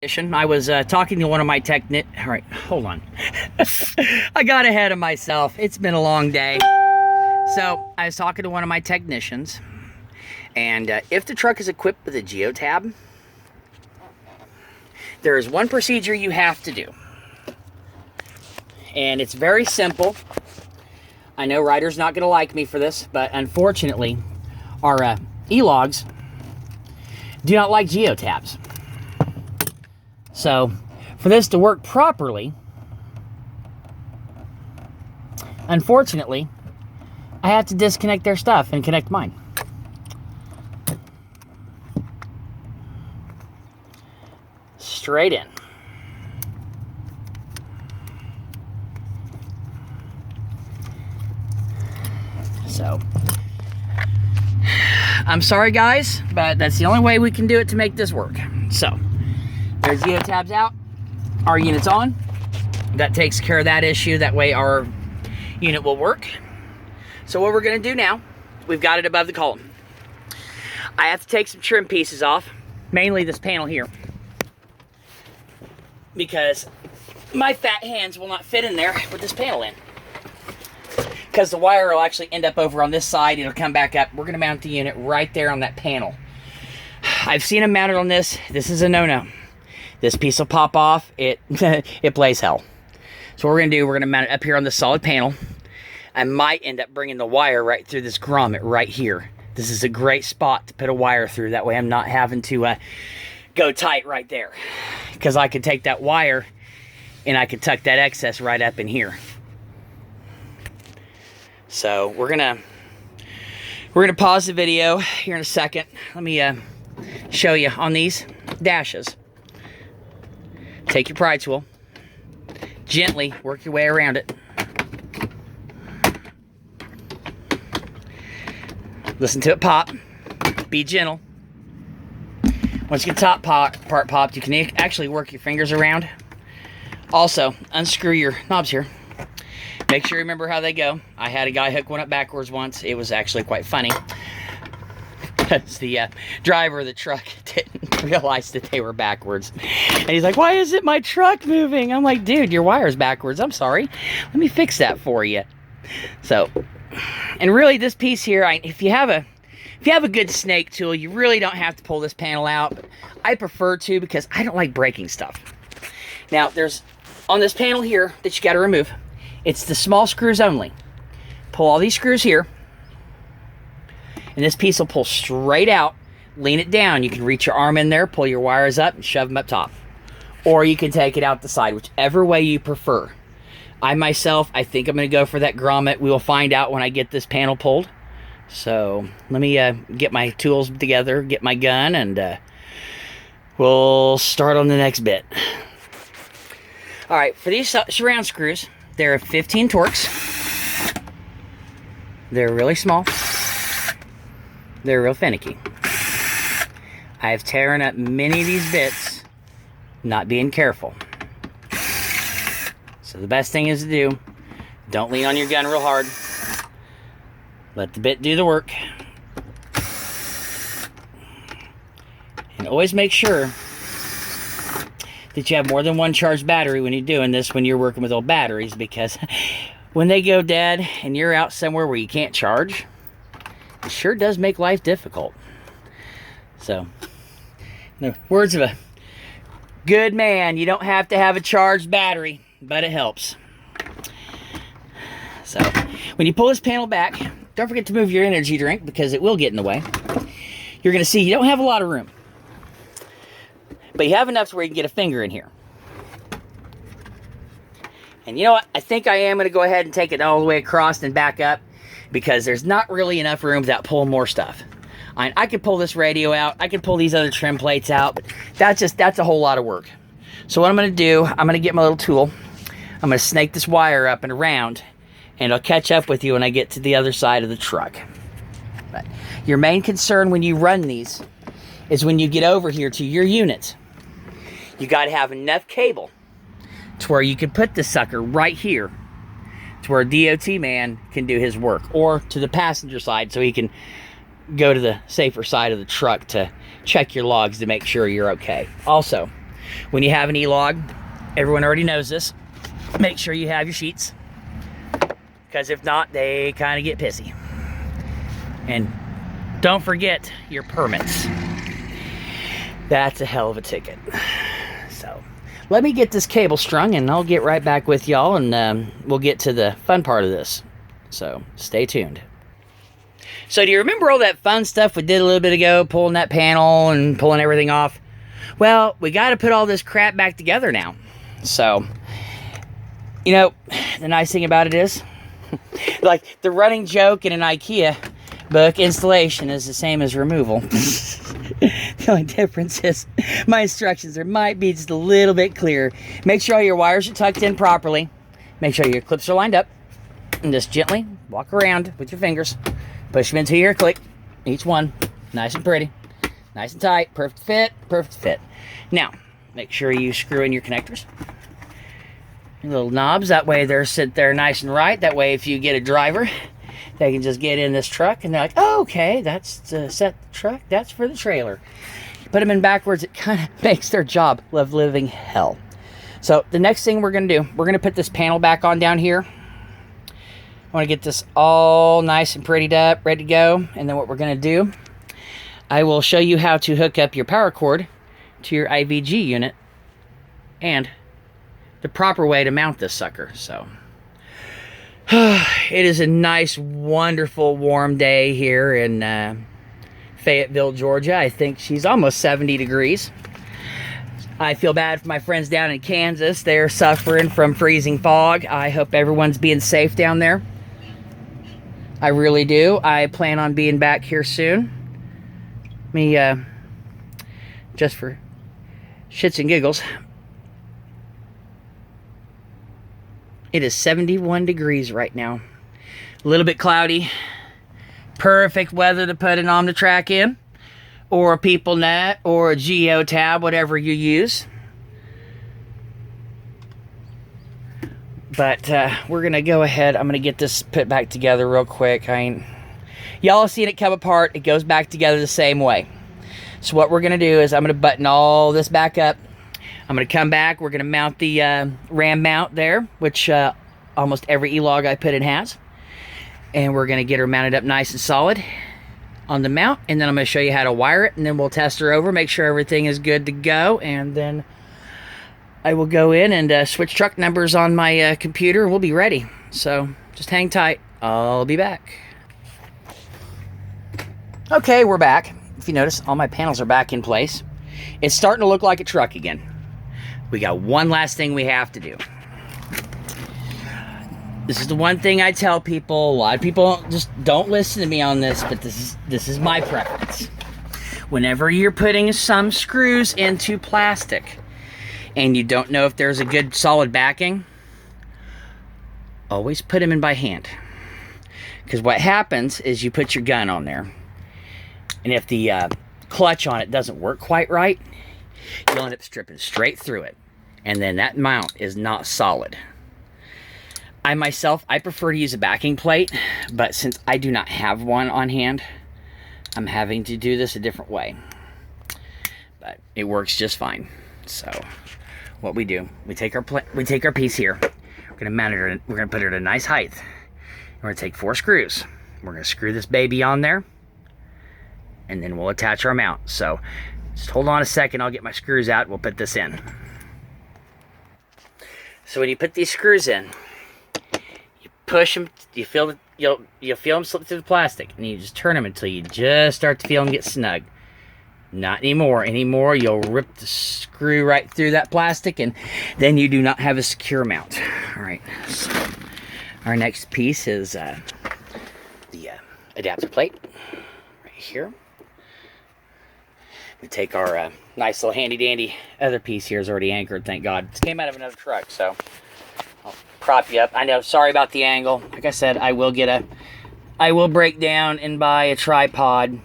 I was talking to one of my all right, hold on. I got ahead of myself. It's been a long day. So I was talking to one of my technicians, and if the truck is equipped with a geotab, there is one procedure you have to do. And it's very simple. I know Ryder's not going to like me for this, but unfortunately, our E-logs do not like geotabs. So, for this to work properly, unfortunately, I have to disconnect their stuff and connect mine. Straight in. So, I'm sorry guys, but that's the only way we can do it to make this work. So, there's geotabs out, our unit's on. That takes care of that issue. That way our unit will work. So what we're gonna do now, we've got it above the column. I have to take some trim pieces off, mainly this panel here, because my fat hands will not fit in there with this panel in. Because the wire will actually end up over on this side, it'll come back up. We're gonna mount the unit right there on that panel. I've seen them mounted on this. This is a no-no. This piece will pop off, it plays hell. So what we're gonna do, we're gonna mount it up here on the solid panel. I might end up bringing the wire right through this grommet right here. This is a great spot to put a wire through. That way I'm not having to go tight right there. Because I could take that wire and I could tuck that excess right up in here. So we're gonna pause the video here in a second. Let me show you on these dashes. Take your pry tool, gently work your way around it. Listen to it pop. Be gentle. Once you get the top part popped, you can actually work your fingers around. Also, unscrew your knobs here. Make sure you remember how they go. I had a guy hook one up backwards once. It was actually quite funny. Because the driver of the truck didn't realize that they were backwards. And he's like, why isn't my truck moving? I'm like, dude, your wire's backwards. I'm sorry. Let me fix that for you. So, and really this piece here, if you have a good snake tool, you really don't have to pull this panel out. But I prefer to because I don't like breaking stuff. Now, there's, on this panel here that you got to remove, it's the small screws only. Pull all these screws here. And this piece will pull straight out, lean it down. You can reach your arm in there, pull your wires up, and shove them up top. Or you can take it out the side, whichever way you prefer. I myself, I think I'm going to go for that grommet. We will find out when I get this panel pulled. So let me get my tools together, get my gun, and we'll start on the next bit. All right, for these surround screws, they're 15 Torx. They're really small. They're real finicky. I've torn up many of these bits not being careful. So the best thing is to do, don't lean on your gun real hard. Let the bit do the work. And always make sure that you have more than one charged battery when you're doing this, when you're working with old batteries, because when they go dead and you're out somewhere where you can't charge, it sure does make life difficult. So, in the words of a good man, you don't have to have a charged battery, but it helps. So, when you pull this panel back, don't forget to move your energy drink because it will get in the way. You're going to see you don't have a lot of room, but you have enough to where you can get a finger in here. And you know what? I think I am going to go ahead and take it all the way across and back up, because there's not really enough room without pulling more stuff. I could pull this radio out. I could pull these other trim plates out, but that's a whole lot of work. So what I'm going to do, I'm going to get my little tool. I'm going to snake this wire up and around, and I'll catch up with you when I get to the other side of the truck. But your main concern when you run these is when you get over here to your unit, you got to have enough cable to where you can put the sucker right here to where a DOT man can do his work, or to the passenger side so he can go to the safer side of the truck to check your logs to make sure you're okay. Also, When you have an E-log, everyone already knows this, make sure you have your sheets, because if not, they kind of get pissy. And don't forget your permits. That's a hell of a ticket. So let me get this cable strung and I'll get right back with y'all, and we'll get to the fun part of this. So stay tuned. So do you remember all that fun stuff we did a little bit ago, pulling that panel and pulling everything off? Well, we got to put all this crap back together now. So, you know, the nice thing about it is, like the running joke in an IKEA book, installation is the same as removal. The only difference is my instructions might be just a little bit clearer. Make sure all your wires are tucked in properly. Make sure your clips are lined up. And just gently walk around with your fingers. Push them into your click. Each one. Nice and pretty. Nice and tight. Perfect fit. Perfect fit. Now, make sure you screw in your connectors. Your little knobs. That way they're sit there nice and right. That way if you get a driver, they can just get in this truck and they're like, oh, okay, that's to set the truck. That's for the trailer. You put them in backwards, it kind of makes their job of living hell. So the next thing we're going to do, we're going to put this panel back on down here. I want to get this all nice and prettied up, ready to go. And then what we're going to do, I will show you how to hook up your power cord to your IVG unit and the proper way to mount this sucker. So it is a nice, wonderful, warm day here in Fayetteville, Georgia. I think she's almost 70 degrees. I feel bad for my friends down in Kansas. They're suffering from freezing fog. I hope everyone's being safe down there. I really do. I plan on being back here soon. Just for shits and giggles. It is 71 degrees right now. A little bit cloudy. Perfect weather to put an Omnitrac in, or a PeopleNet, or a GeoTab, whatever you use. But we're going to go ahead. I'm going to get this put back together real quick. Y'all seen it come apart. It goes back together the same way. So what we're going to do is I'm going to button all this back up. I'm going to come back. We're going to mount the ram mount there, which almost every E-log I put in has. And we're going to get her mounted up nice and solid on the mount. And then I'm going to show you how to wire it. And then we'll test her over, make sure everything is good to go. And then I will go in and switch truck numbers on my computer, and we'll be ready. So just hang tight. I'll be back. Okay, we're back. If you notice, all my panels are back in place. It's starting to look like a truck again. We got one last thing we have to do. This is the one thing I tell people. A lot of people just don't listen to me on this, but this is my preference. Whenever you're putting some screws into plastic and you don't know if there's a good solid backing, always put them in by hand. Because what happens is you put your gun on there, and if the clutch on it doesn't work quite right, you'll end up stripping straight through it. And then that mount is not solid. I myself, I prefer to use a backing plate, but since I do not have one on hand, I'm having to do this a different way. But it works just fine. So what we do, we take our piece here. We're going to mount it. We're going to put it at a nice height. We're going to take 4 screws. We're going to screw this baby on there, and then we'll attach our mount. So just hold on a second. I'll get my screws out. We'll put this in. So when you put these screws in, you push them. You feel you'll feel them slip through the plastic, and you just turn them until you just start to feel them get snug. Not anymore. Anymore, you'll rip the screw right through that plastic, and then you do not have a secure mount. All right. So our next piece is the adapter plate right here. We take our nice little handy-dandy other piece here is already anchored, thank God. It came out of another truck, so I'll prop you up. I know, sorry about the angle. Like I said, I will break down and buy a tripod.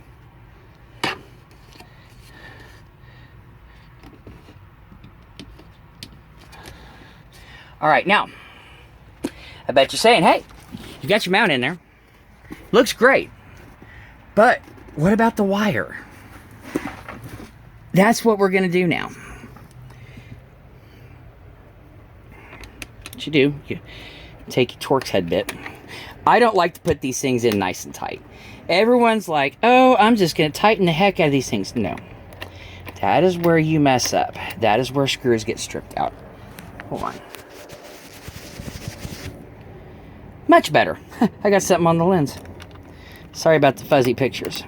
All right, now, I bet you're saying, hey, you got your mount in there. Looks great. But what about the wire? That's what we're going to do now. what you do, you take your Torx head bit. I don't like to put these things in nice and tight. Everyone's like, oh, I'm just going to tighten the heck out of these things. No. That is where you mess up. That is where screws get stripped out. Hold on. Much better. I got something on the lens. Sorry about the fuzzy pictures.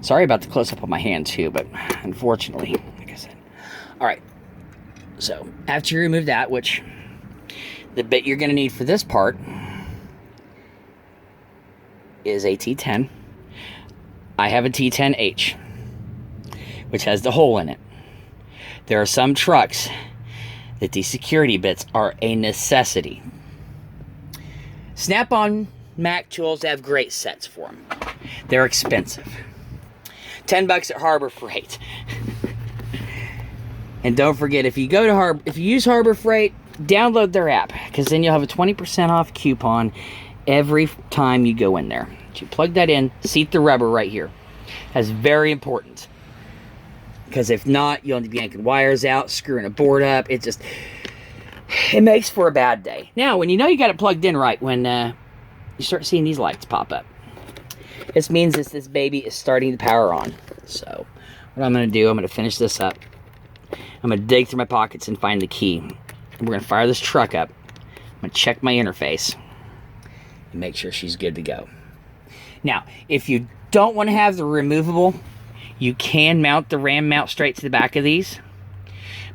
Sorry about the close-up of my hand too, but unfortunately, like I said. All right. So after you remove that, which the bit you're going to need for this part is a T10. I have a T10H, which has the hole in it. There are some trucks that these security bits are a necessity. Snap-on Mac tools have great sets for them. They're expensive. $10 at Harbor Freight. And don't forget, if you use Harbor Freight, download their app, because then you'll have a 20% off coupon every time you go in there. You plug that in, seat the rubber right here. That's very important, because if not, you'll end up yanking wires out, screwing a board up. It makes for a bad day. Now, when you know you got it plugged in right, when you start seeing these lights pop up, this means that this baby is starting to power on. So what I'm going to do, I'm going to finish this up. I'm going to dig through my pockets and find the key. And we're going to fire this truck up. I'm going to check my interface and make sure she's good to go. Now, if you don't want to have the removable, you can mount the RAM mount straight to the back of these.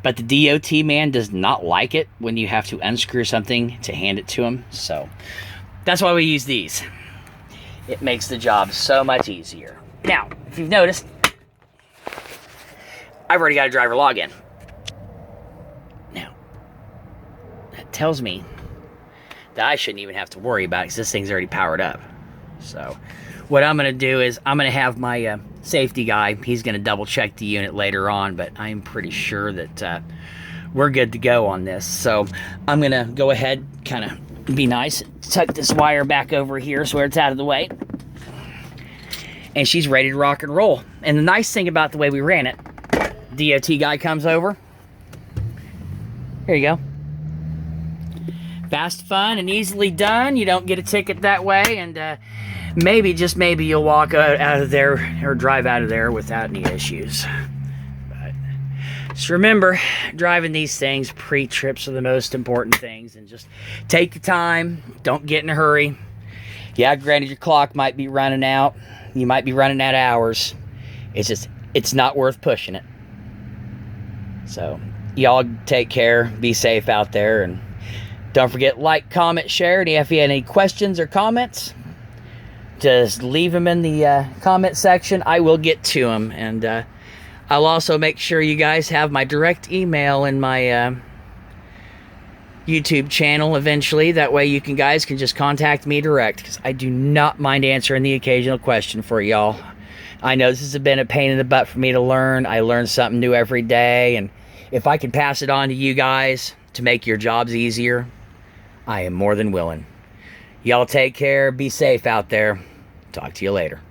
But the DOT man does not like it when you have to unscrew something to hand it to him. So that's why we use these. It makes the job so much easier. Now, if you've noticed, I've already got a driver login. Now, that tells me that I shouldn't even have to worry about it, because this thing's already powered up. So what I'm going to do is I'm going to have my safety guy, he's going to double check the unit later on, but I'm pretty sure that we're good to go on this. So I'm going to go ahead, kind of be nice, tuck this wire back over here so it's out of the way. And she's ready to rock and roll. And the nice thing about the way we ran it, DOT guy comes over. Here you go. Fast, fun, and easily done. You don't get a ticket that way, and maybe, just maybe, you'll walk out of there or drive out of there without any issues. But just remember, driving these things pre-trips are the most important things, and just take your time. Don't get in a hurry. Yeah, granted, your clock might be running out. You might be running out of hours. It's not worth pushing it. So, y'all take care. Be safe out there, and don't forget, like, comment, share. And if you have any questions or comments, just leave them in the comment section. I will get to them. And I'll also make sure you guys have my direct email in my YouTube channel eventually. That way you guys can just contact me direct, because I do not mind answering the occasional question for y'all. I know this has been a pain in the butt for me to learn. I learn something new every day. And if I can pass it on to you guys to make your jobs easier, I am more than willing. Y'all take care. Be safe out there. Talk to you later.